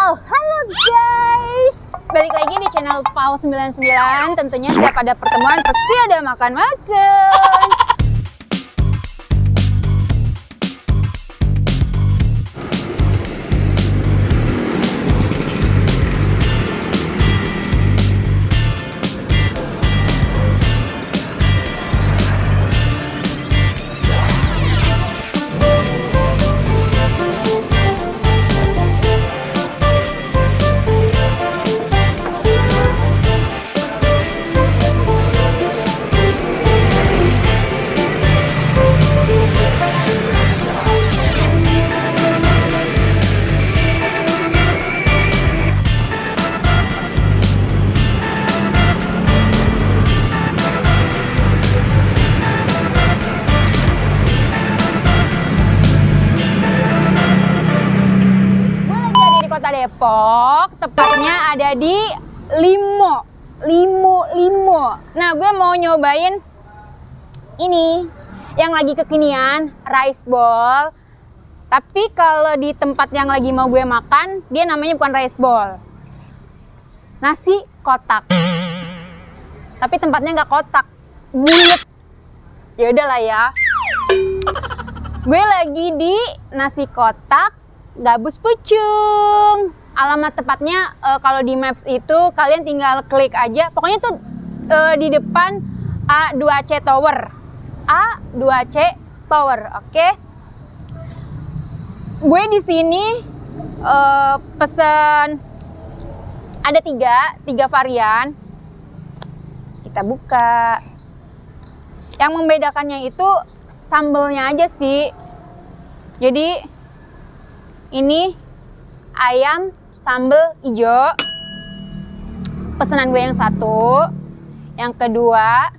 Oh, halo guys. Balik lagi di channel Pau 99. Tentunya setiap ada pertemuan pasti ada makan-makan. Kota Depok, tepatnya ada di Limo. Nah, gue mau nyobain ini yang lagi kekinian, rice ball. Tapi kalau di tempat yang lagi mau gue makan, dia namanya bukan rice ball, nasi kotak. Tapi tempatnya nggak kotak, bulat. Ya udahlah ya. Gue lagi di nasi kotak Gabus Pucung. Alamat tepatnya kalau di Maps itu kalian tinggal klik aja. Pokoknya tuh di depan A2C Tower. A2C Tower, oke? Gue di sini pesen ada tiga varian. Kita buka. Yang membedakannya itu sambelnya aja sih. Jadi ini ayam sambal hijau, pesanan gue yang satu. Yang kedua,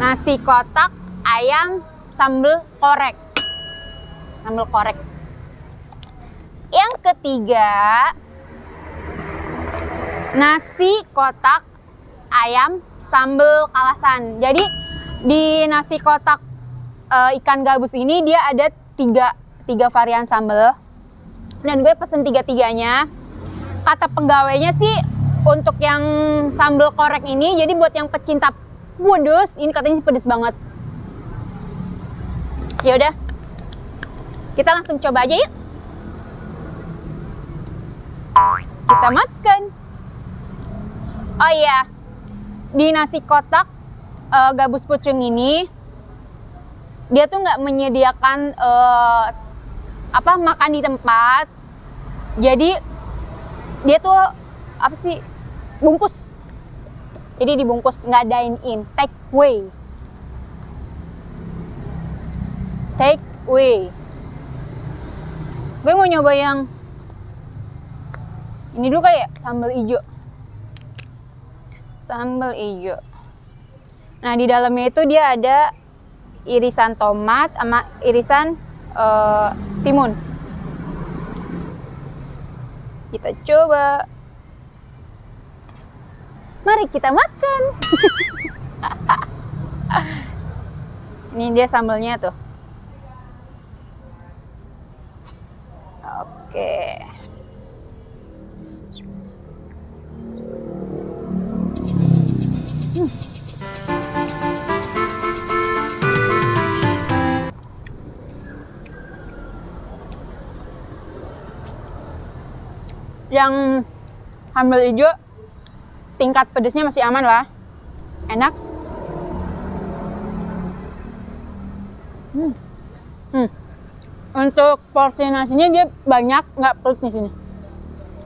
nasi kotak ayam sambal korek. Yang ketiga, nasi kotak ayam sambal kalasan. Jadi di nasi kotak ikan gabus ini dia ada tiga varian sambal, dan gue pesen tiga-tiganya. Kata pegawainya sih untuk yang sambal korek ini, jadi buat yang pecinta pedes, ini katanya sih pedes banget. Ya udah, kita langsung coba aja yuk. Kita makan. Oh iya, di nasi kotak Gabus Pucung ini dia tuh nggak menyediakan makan di tempat. Jadi dia tuh bungkus. Jadi dibungkus, nggak dine in, take away. Gue mau nyoba yang ini dulu kayak sambal hijau. Nah, di dalamnya itu dia ada irisan tomat sama irisan timun. Kita coba. Mari kita makan. Ini dia sambalnya tuh. Oke. Yang sambal hijau tingkat pedesnya masih aman lah, enak. Untuk porsi nasinya dia banyak, nggak pelit di sini.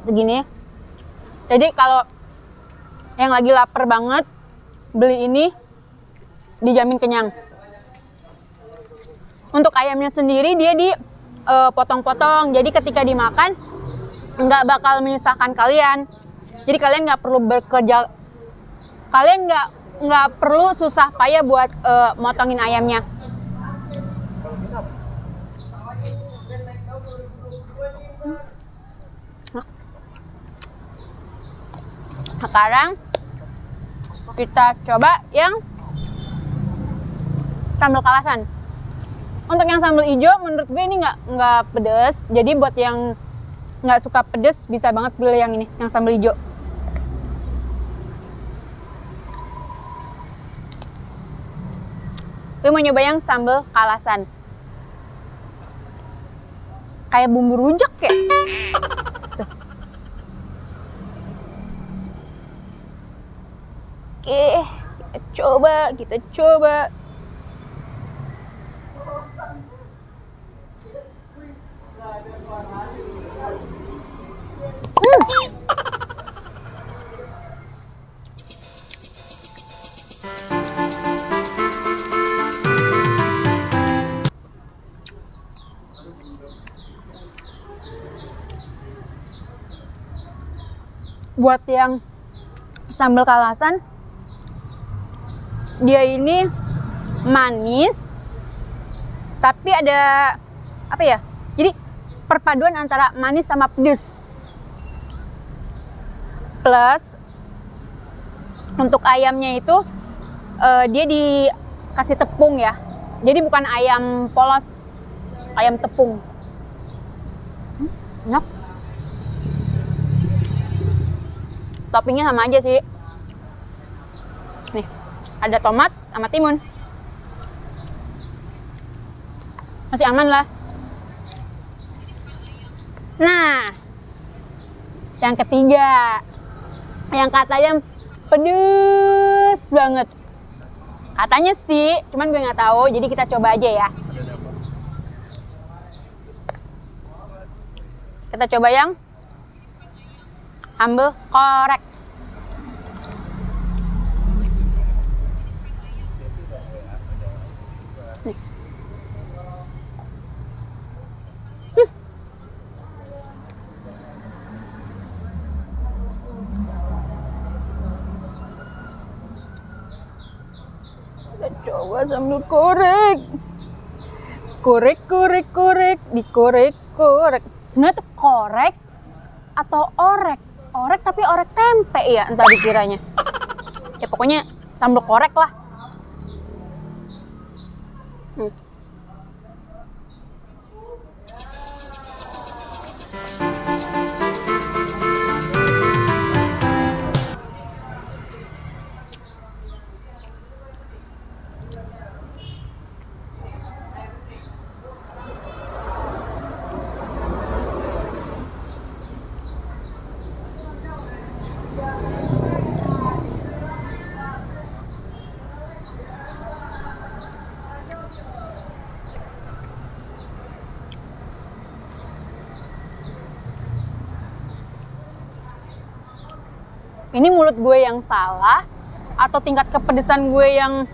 Segini ya. Jadi kalau yang lagi lapar banget beli ini dijamin kenyang. Untuk ayamnya sendiri dia dipotong-potong, jadi ketika dimakan nggak bakal menyusahkan kalian. Jadi kalian nggak perlu bekerja, kalian nggak perlu susah payah buat motongin ayamnya. Sekarang kita coba yang sambal kalasan. Untuk yang sambal hijau menurut gue ini nggak pedes. Jadi buat yang nggak suka pedes bisa banget pilih yang ini, yang sambal hijau. Gue mau nyoba yang sambal kalasan. Kayak bumbu rujak ya. Tuh. Oke, kita coba. Buat yang sambal kalasan, dia ini manis, tapi ada apa ya? Jadi perpaduan antara manis sama pedes. Plus untuk ayamnya itu dia dikasih tepung ya. Jadi bukan ayam polos, ayam tepung. Enak. Toppingnya sama aja sih. Nih, ada tomat sama timun. Masih aman lah. Nah, yang ketiga, yang katanya pedes banget. Katanya sih, cuman gue nggak tahu. Jadi kita coba aja ya. Kita coba yang sambal korek. Nih. Kita coba sambal korek. Korek, dikorek. Sebenarnya tuh korek atau orek? Orek tapi orek tempe ya, entah dikiranya. Ya pokoknya sambal korek lah. Ini mulut gue yang salah atau tingkat kepedesan gue yang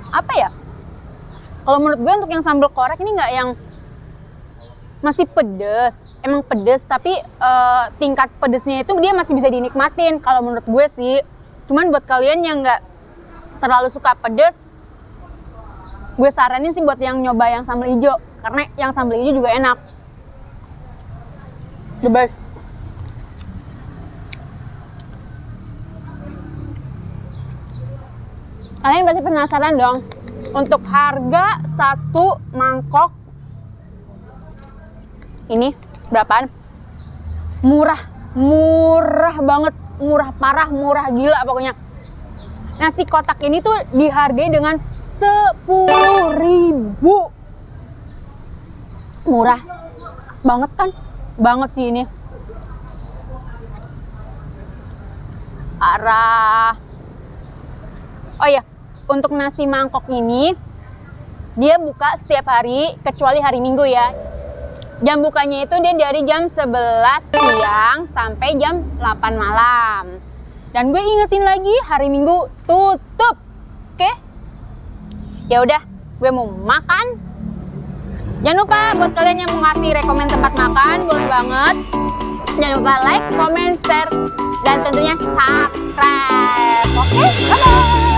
apa ya? Kalau menurut gue untuk yang sambal korek ini nggak yang masih pedes, emang pedes tapi tingkat pedesnya itu dia masih bisa dinikmatin kalau menurut gue sih. Cuman buat kalian yang nggak terlalu suka pedes, gue saranin sih buat yang nyoba yang sambal hijau karena yang sambal hijau juga enak. The best. Kalian pasti penasaran dong, untuk harga satu mangkok ini berapaan? Murah banget, murah parah, murah gila pokoknya. Nasi kotak ini tuh dihargai dengan 10.000. Murah banget kan? Banget sih ini. Parah. Oh ya, untuk nasi mangkok ini dia buka setiap hari kecuali hari Minggu ya. Jam bukanya itu dia dari jam 11 siang sampai jam 8 malam. Dan gue ingetin lagi hari Minggu tutup. Oke? Ya udah, gue mau makan. Jangan lupa buat kalian yang mau ngasih rekomen tempat makan, boleh banget. Jangan lupa like, comment, share, dan tentunya subscribe. Oke? Bye-bye.